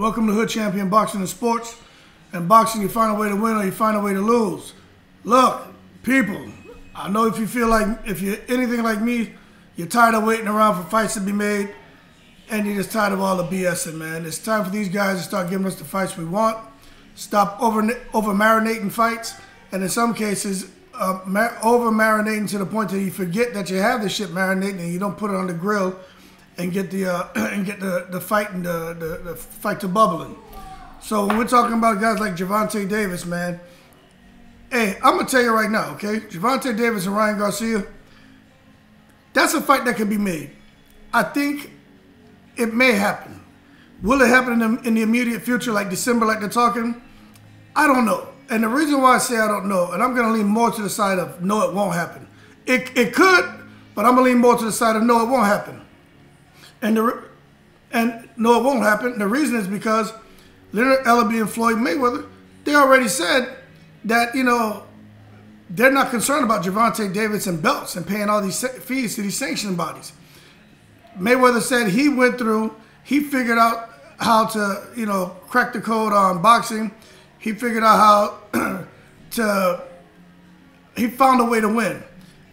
Welcome to Hood Champion Boxing and Sports. In boxing, you find a way to win or you find a way to lose. Look, people, I know if you're anything like me, you're tired of waiting around for fights to be made, and you're just tired of all the BSing, man. It's time for these guys to start giving us the fights we want. Stop over-marinating fights, and in some cases, over-marinating to the point that you forget that you have this shit marinating and you don't put it on the grill and get the fight and the fight to bubbling. So when we're talking about guys like Gervonta Davis, man, hey, I'm gonna tell you right now, okay? Gervonta Davis and Ryan Garcia, that's a fight that can be made. I think it may happen. Will it happen in the immediate future, like December, like they're talking? I don't know. And the reason why I say I don't know, and I'm gonna lean more to the side of no, it won't happen. It could, but I'm gonna lean more to the side of no, it won't happen. And no, it won't happen. The reason is because Leonard Ellaby and Floyd Mayweather, they already said that, you know, they're not concerned about Gervonta Davis and belts and paying all these fees to these sanctioning bodies. Mayweather said he figured out how to, you know, crack the code on boxing. He figured out how he found a way to win.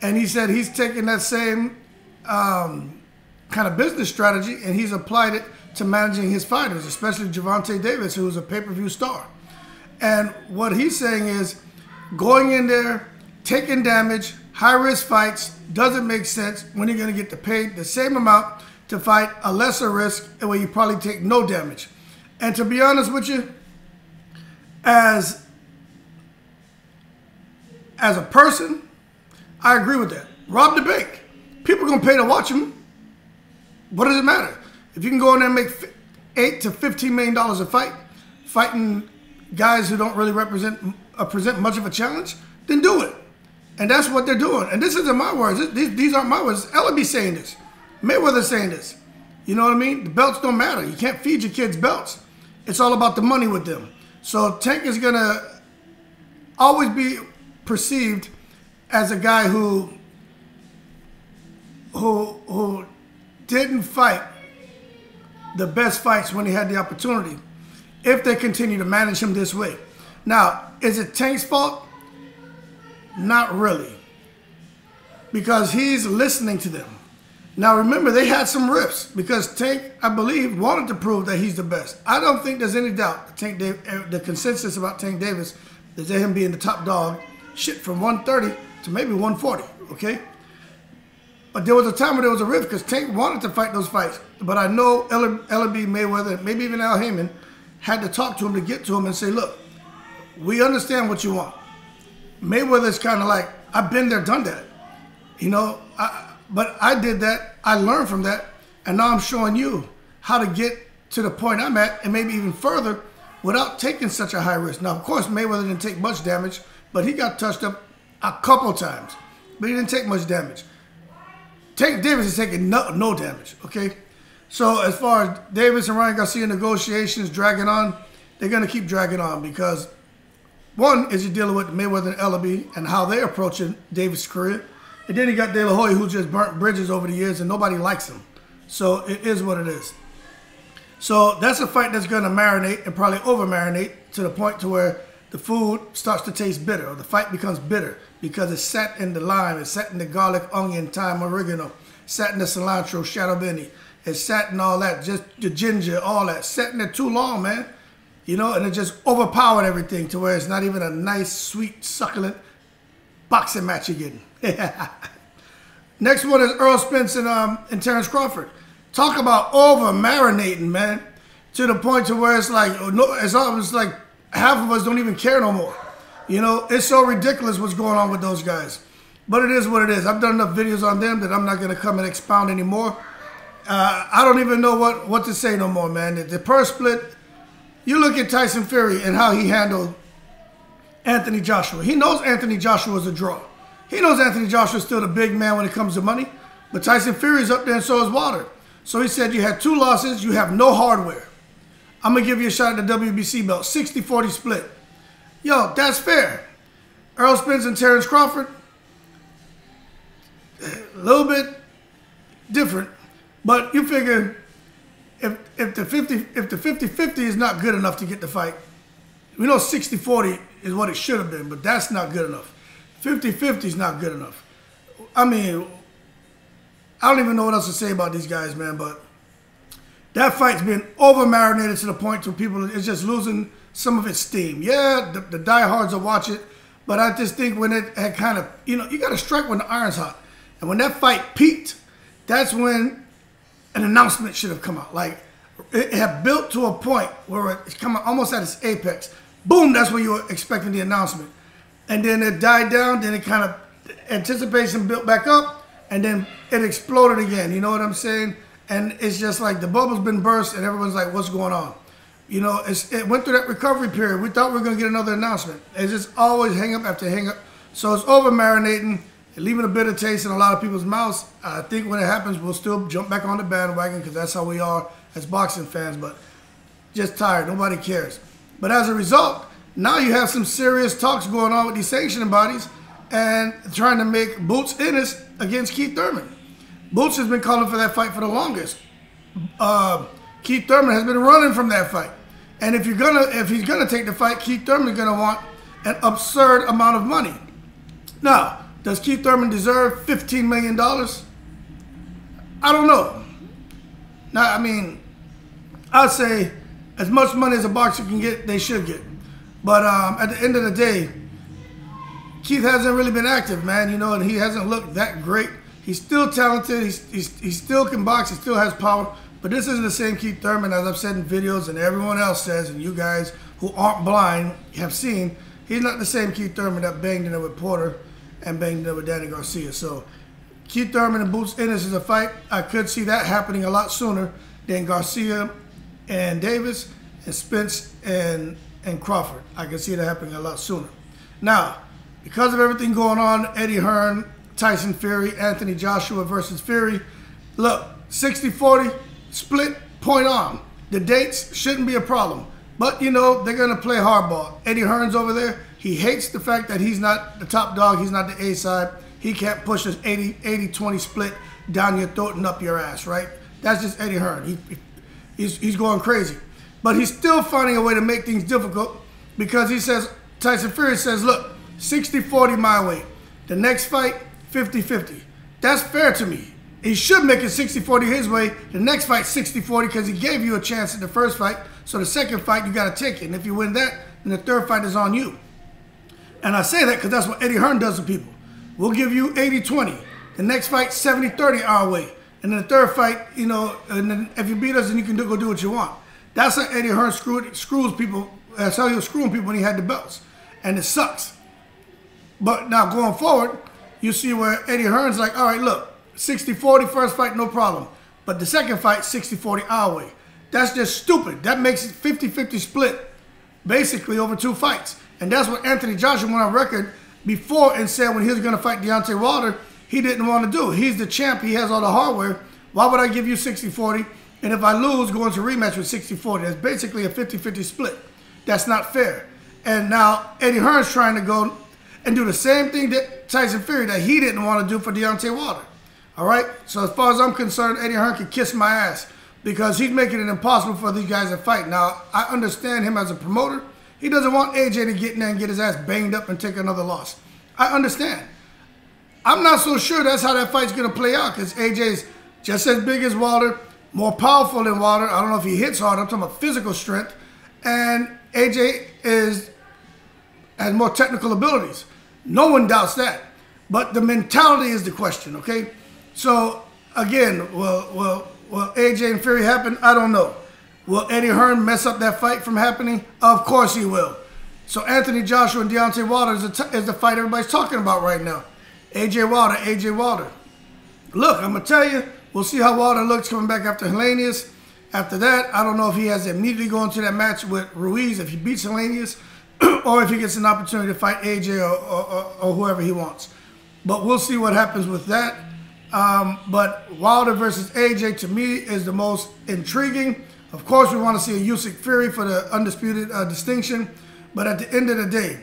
And he said he's taken that same kind of business strategy and he's applied it to managing his fighters, especially Gervonta Davis, who is a pay-per-view star. And what he's saying is going in there, taking damage, high-risk fights doesn't make sense when you're going to get paid the same amount to fight a lesser risk and where you probably take no damage. And to be honest with you, as a person, I agree with that. Rob the bank. People are going to pay to watch him. What does it matter? If you can go in there and make $8 to $15 million a fight, fighting guys who don't really present much of a challenge, then do it. And that's what they're doing. And this isn't my words. These aren't my words. Ellaby saying this. Mayweather saying this. You know what I mean? The belts don't matter. You can't feed your kids belts. It's all about the money with them. So Tank is going to always be perceived as a guy who didn't fight the best fights when he had the opportunity if they continue to manage him this way. Now, is it Tank's fault? Not really. Because he's listening to them. Now, remember, they had some rifts because Tank, I believe, wanted to prove that he's the best. I don't think there's any doubt the consensus about Tank Davis is that him being the top dog, shit from 130 to maybe 140, okay? But there was a time where there was a rift because Tank wanted to fight those fights. But I know Ellaby, Mayweather, maybe even Al Heyman had to talk to him to get to him and say, look, we understand what you want. Mayweather's kind of like, I've been there, done that. You know, but I did that. I learned from that. And now I'm showing you how to get to the point I'm at and maybe even further without taking such a high risk. Now, of course, Mayweather didn't take much damage, but he got touched up a couple times. But he didn't take much damage. Tank Davis is taking no damage, okay? So as far as Davis and Ryan Garcia negotiations dragging on, they're going to keep dragging on because one is you're dealing with Mayweather and Ellaby and how they're approaching Davis' career. And then you got De La Hoya, who just burnt bridges over the years and nobody likes him. So it is what it is. So that's a fight that's going to marinate and probably over-marinate to the point to where the food starts to taste bitter or the fight becomes bitter because it's set in the lime, it's set in the garlic, onion, thyme, oregano, set in the cilantro, shadow benny, it's set in all that, just the ginger, all that, set in it too long, man. You know, and it just overpowered everything to where it's not even a nice, sweet, succulent boxing match you're getting. Next one is Earl Spence and Terrence Crawford. Talk about over-marinating, man, to the point to where it's like, it's almost like half of us don't even care no more. You know, it's so ridiculous what's going on with those guys. But it is what it is. I've done enough videos on them that I'm not going to come and expound anymore. I don't even know what to say no more, man. The purse split, you look at Tyson Fury and how he handled Anthony Joshua. He knows Anthony Joshua is a draw. He knows Anthony Joshua is still the big man when it comes to money. But Tyson Fury is up there and so is Wilder. So he said, you had 2 losses, you have no hardware. I'm going to give you a shot at the WBC belt, 60-40 split. Yo, that's fair. Earl Spence and Terrence Crawford, a little bit different. But you figure if the 50-50 is not good enough to get the fight, we know 60-40 is what it should have been, but that's not good enough. 50-50 is not good enough. I mean, I don't even know what else to say about these guys, man, but that fight's been over-marinated to the point where people, it's just losing some of its steam. Yeah, the diehards will watch it, but I just think when it had kind of, you know, you got to strike when the iron's hot. And when that fight peaked, that's when an announcement should have come out. Like, it had built to a point where it's come almost at its apex. Boom, that's when you were expecting the announcement. And then it died down, then it kind of, anticipation built back up, and then it exploded again. You know what I'm saying? And it's just like the bubble's been burst, and everyone's like, what's going on? You know, it went through that recovery period. We thought we were going to get another announcement. It's just always hang up after hang up. So it's over-marinating, leaving a bitter taste in a lot of people's mouths. I think when it happens, we'll still jump back on the bandwagon because that's how we are as boxing fans, but just tired. Nobody cares. But as a result, now you have some serious talks going on with these sanctioning bodies and trying to make Boots Ennis against Keith Thurman. Boots has been calling for that fight for the longest. Keith Thurman has been running from that fight. And if he's gonna take the fight, Keith Thurman is gonna want an absurd amount of money. Now, does Keith Thurman deserve $15 million? I don't know. Now, I mean, I'd say as much money as a boxer can get, they should get. But at the end of the day, Keith hasn't really been active, man. You know, and he hasn't looked that great. He's still talented. He still can box. He still has power. But this isn't the same Keith Thurman, as I've said in videos and everyone else says, and you guys who aren't blind have seen. He's not the same Keith Thurman that banged in there with Porter and banged in there with Danny Garcia. So Keith Thurman and Boots Ennis is a fight. I could see that happening a lot sooner than Garcia and Davis and Spence and Crawford. I can see that happening a lot sooner. Now, because of everything going on, Eddie Hearn, Tyson Fury, Anthony Joshua versus Fury, look, 60-40 split, point on. The dates shouldn't be a problem. But, you know, they're going to play hardball. Eddie Hearn's over there. He hates the fact that he's not the top dog. He's not the A side. He can't push this 80-20 split down your throat and up your ass, right? That's just Eddie Hearn. He's going crazy. But he's still finding a way to make things difficult because he says, Tyson Fury says, look, 60-40 my way. The next fight, 50-50. That's fair to me. He should make it 60-40 his way. The next fight, 60-40, because he gave you a chance at the first fight. So the second fight, you got to take it. And if you win that, then the third fight is on you. And I say that because that's what Eddie Hearn does to people. We'll give you 80-20. The next fight, 70-30 our way. And then the third fight, you know, and then if you beat us, then you can go do what you want. That's how Eddie Hearn screws people. That's how he was screwing people when he had the belts. And it sucks. But now going forward, you see where Eddie Hearn's like, all right, look, 60-40 first fight, no problem. But the second fight, 60-40 our way. That's just stupid. That makes it 50-50 split, basically over 2 fights. And that's what Anthony Joshua went on record before and said when he was going to fight Deontay Wilder, he didn't want to do. He's the champ. He has all the hardware. Why would I give you 60-40? And if I lose, go into rematch with 60-40. That's basically a 50-50 split. That's not fair. And now Eddie Hearn's trying to go and do the same thing that Tyson Fury that he didn't want to do for Deontay Wilder. All right? So as far as I'm concerned, Eddie Hearn can kiss my ass because he's making it impossible for these guys to fight. Now, I understand him as a promoter. He doesn't want AJ to get in there and get his ass banged up and take another loss. I understand. I'm not so sure that's how that fight's going to play out because AJ's just as big as Wilder, more powerful than Wilder. I don't know if he hits hard. I'm talking about physical strength. And AJ has more technical abilities. No one doubts that. But the mentality is the question, okay? So, again, will AJ and Fury happen? I don't know. Will Eddie Hearn mess up that fight from happening? Of course he will. So Anthony Joshua and Deontay Wilder is the fight everybody's talking about right now. AJ Wilder. Look, I'm going to tell you, we'll see how Wilder looks coming back after Helenius. After that, I don't know if he has to immediately go into that match with Ruiz if he beats Helenius or if he gets an opportunity to fight AJ or whoever he wants. But we'll see what happens with that. But Wilder versus AJ, to me, is the most intriguing. Of course, we want to see a Usyk Fury for the undisputed distinction. But at the end of the day,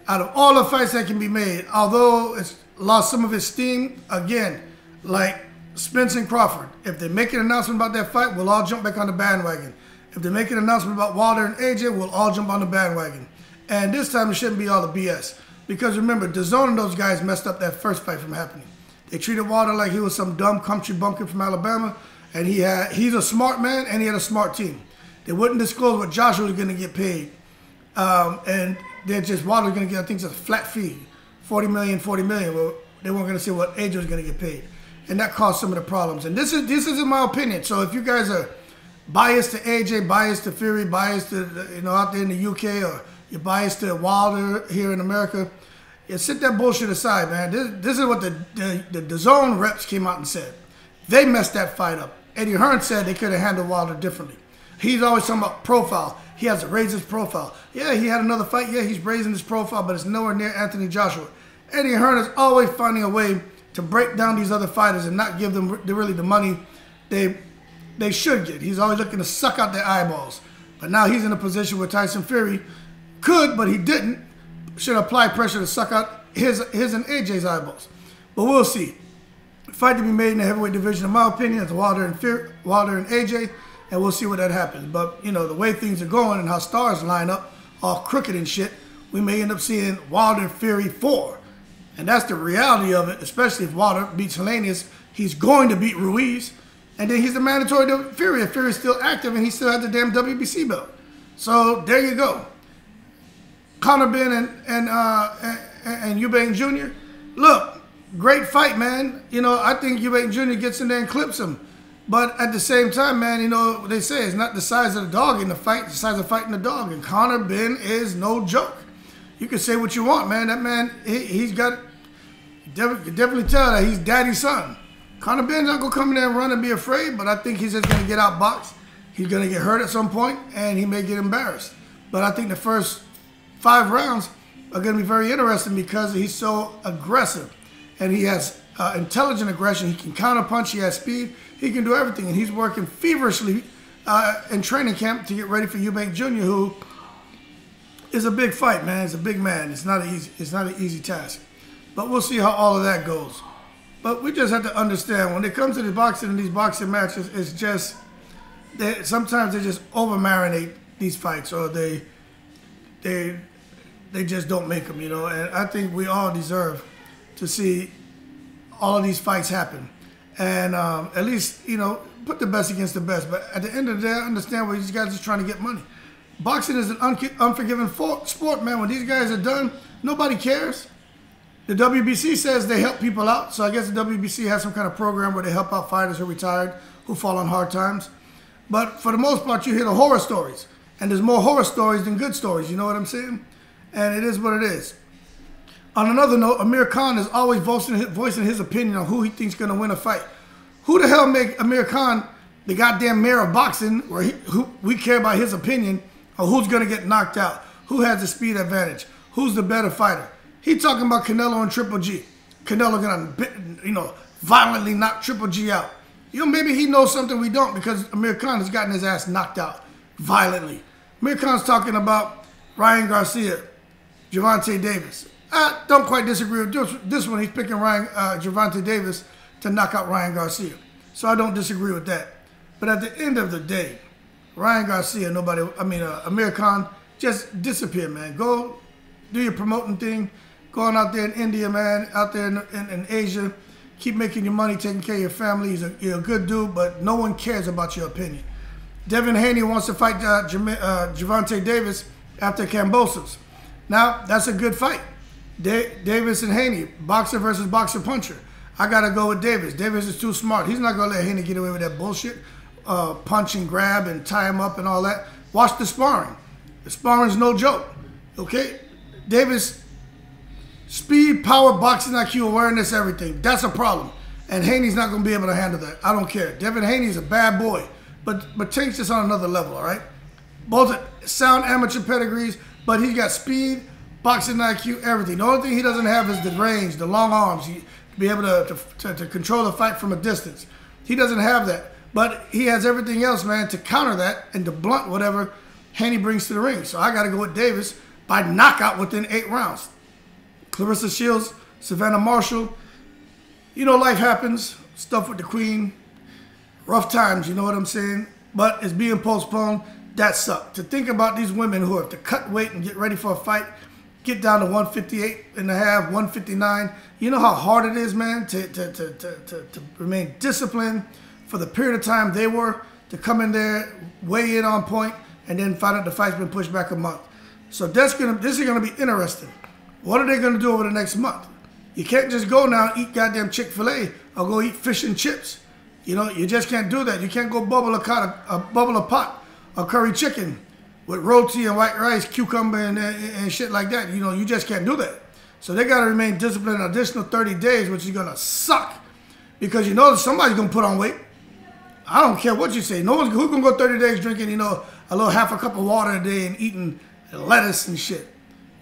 out of all the fights that can be made, although it's lost some of its steam, again, like Spence and Crawford. If they make an announcement about that fight, we'll all jump back on the bandwagon. If they make an announcement about Wilder and AJ, we'll all jump on the bandwagon. And this time it shouldn't be all the BS. Because remember, DAZN and those guys messed up that first fight from happening. They treated Wilder like he was some dumb country bumpkin from Alabama. And he's a smart man, and he had a smart team. They wouldn't disclose what Joshua was going to get paid. And they're just, Wilder was going to get, I think, just a flat fee. 40 million, 40 million. Well, they weren't going to say what AJ was going to get paid. And that caused some of the problems. And this is in my opinion. So if you guys are biased to AJ, biased to Fury, biased to, out there in the UK, or you're biased to Wilder here in America, yeah, sit that bullshit aside, man. This is what the DAZN reps came out and said. They messed that fight up. Eddie Hearn said they could have handled Wilder differently. He's always talking about profile. He has to raise his profile. Yeah, he had another fight. Yeah, he's raising his profile, but it's nowhere near Anthony Joshua. Eddie Hearn is always finding a way to break down these other fighters and not give them really the money they should get. He's always looking to suck out their eyeballs. But now he's in a position where Tyson Fury could, but he didn't, should apply pressure to suck out his and AJ's eyeballs. But we'll see. Fight to be made in the heavyweight division, in my opinion, is Wilder and AJ, and we'll see what that happens. But, the way things are going and how stars line up, all crooked and shit, we may end up seeing Wilder Fury 4. And that's the reality of it, especially if Wilder beats Helenius. He's going to beat Ruiz. And then he's the mandatory to Fury. If Fury's still active and he still has the damn WBC belt. So there you go. Conor Ben and Eubank Jr. Look, great fight, man. I think Eubank Jr. gets in there and clips him. But at the same time, man, they say it's not the size of the dog in the fight, it's the size of fighting the dog. And Conor Ben is no joke. You can say what you want, man. That man, he's got, you can definitely tell that he's daddy's son. Conor Ben's not going to come in there and run and be afraid, but I think he's just going to get outboxed. He's going to get hurt at some point, and he may get embarrassed. But I think the first 5 rounds are going to be very interesting because he's so aggressive. And he has intelligent aggression. He can counterpunch. He has speed. He can do everything. And he's working feverishly in training camp to get ready for Eubank Jr., who is a big fight, man. It's a big man. It's not an easy task. But we'll see how all of that goes. But we just have to understand, when it comes to the boxing and these boxing matches, it's just, sometimes they just over-marinate these fights, or they just don't make them, And I think we all deserve to see all of these fights happen. And at least, put the best against the best. But at the end of the day, I understand where these guys are just trying to get money. Boxing is an unforgiving sport, man. When these guys are done, nobody cares. The WBC says they help people out, so I guess the WBC has some kind of program where they help out fighters who are retired, who fall on hard times. But for the most part, you hear the horror stories. And there's more horror stories than good stories, you know what I'm saying? And it is what it is. On another note, Amir Khan is always voicing his opinion on who he thinks is going to win a fight. Who the hell make Amir Khan the goddamn mayor of boxing, where we care about his opinion on who's going to get knocked out, who has the speed advantage, who's the better fighter? He talking about Canelo and Triple G. Canelo gonna, violently knock Triple G out. Maybe he knows something we don't, because Amir Khan has gotten his ass knocked out violently. Amir Khan's talking about Ryan Garcia, Gervonta Davis. I don't quite disagree with this one. He's picking Gervonta Davis to knock out Ryan Garcia. So I don't disagree with that. But at the end of the day, Ryan Garcia, Amir Khan, just disappear, man. Go do your promoting thing. Going out there in India, man, out there in Asia, keep making your money, taking care of your family. You're a good dude, but no one cares about your opinion. Devin Haney wants to fight Gervonta Davis after Kambosos. Now, that's a good fight. Davis and Haney, boxer versus boxer puncher. I got to go with Davis. Davis is too smart. He's not going to let Haney get away with that bullshit. Punch and grab and tie him up and all that. Watch the sparring. The sparring's no joke. Okay? Davis, speed, power, boxing IQ, awareness, everything. That's a problem. And Haney's not going to be able to handle that. I don't care. Devin Haney's a bad boy. But Tank's just on another level, all right? Both sound amateur pedigrees, but he's got speed, boxing IQ, everything. The only thing he doesn't have is the range, the long arms. He be able to control the fight from a distance. He doesn't have that. But he has everything else, man, to counter that and to blunt whatever Haney brings to the ring. So I got to go with Davis by knockout within 8 rounds. Clarissa Shields, Savannah Marshall. Life happens. stuff with the Queen. Rough times, you know what I'm saying? But it's being postponed. That sucked. To think about these women who have to cut weight and get ready for a fight, get down to 158 and a half, 159. You know how hard it is, man, to remain disciplined for the period of time they were, to come in there, weigh in on point, and then find out the fight's been pushed back a month. So this is gonna be interesting. What are they gonna do over the next month? You can't just go now and eat goddamn Chick-fil-A or go eat fish and chips. You know, you just can't do that. You can't go bubble a pot of curry chicken with roti and white rice, cucumber, and shit like that. You know, you just can't do that. So they got to remain disciplined an additional 30 days, which is going to suck. Because you know somebody's going to put on weight. I don't care what you say. No one's who's going to go 30 days drinking, you know, a little half a cup of water a day and eating lettuce and shit.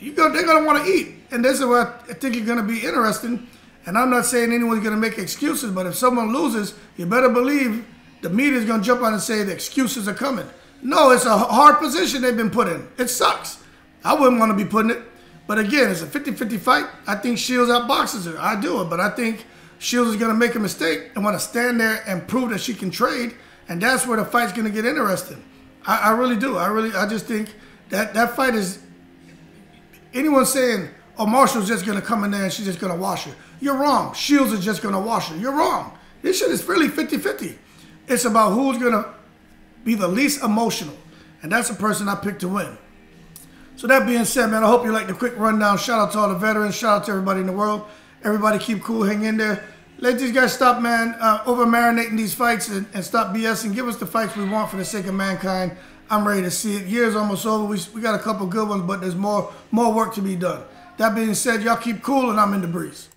They're going to want to eat. And this is what I think is going to be interesting. And I'm not saying anyone's going to make excuses, but if someone loses, you better believe the media is going to jump on and say the excuses are coming. No, it's a hard position they've been put in. It sucks. I wouldn't want to be put in it. But again, it's a 50-50 fight. I think Shields outboxes her. I do it, but I think Shields is going to make a mistake and want to stand there and prove that she can trade. And that's where the fight's going to get interesting. I really do. I just think that fight is, anyone saying, oh, Marshall's just going to come in there and she's just going to wash her. You're wrong. Shields is just going to wash her. You're wrong. This shit is really 50-50. It's about who's going to be the least emotional. And that's the person I picked to win. So that being said, man, I hope you like the quick rundown. Shout out to all the veterans. Shout out to everybody in the world. Everybody keep cool. Hang in there. Let these guys stop, man, over-marinating these fights and stop BSing. Give us the fights we want for the sake of mankind. I'm ready to see it. Year's almost over. We got a couple good ones, but there's more work to be done. That being said, y'all keep cool, and I'm in the breeze.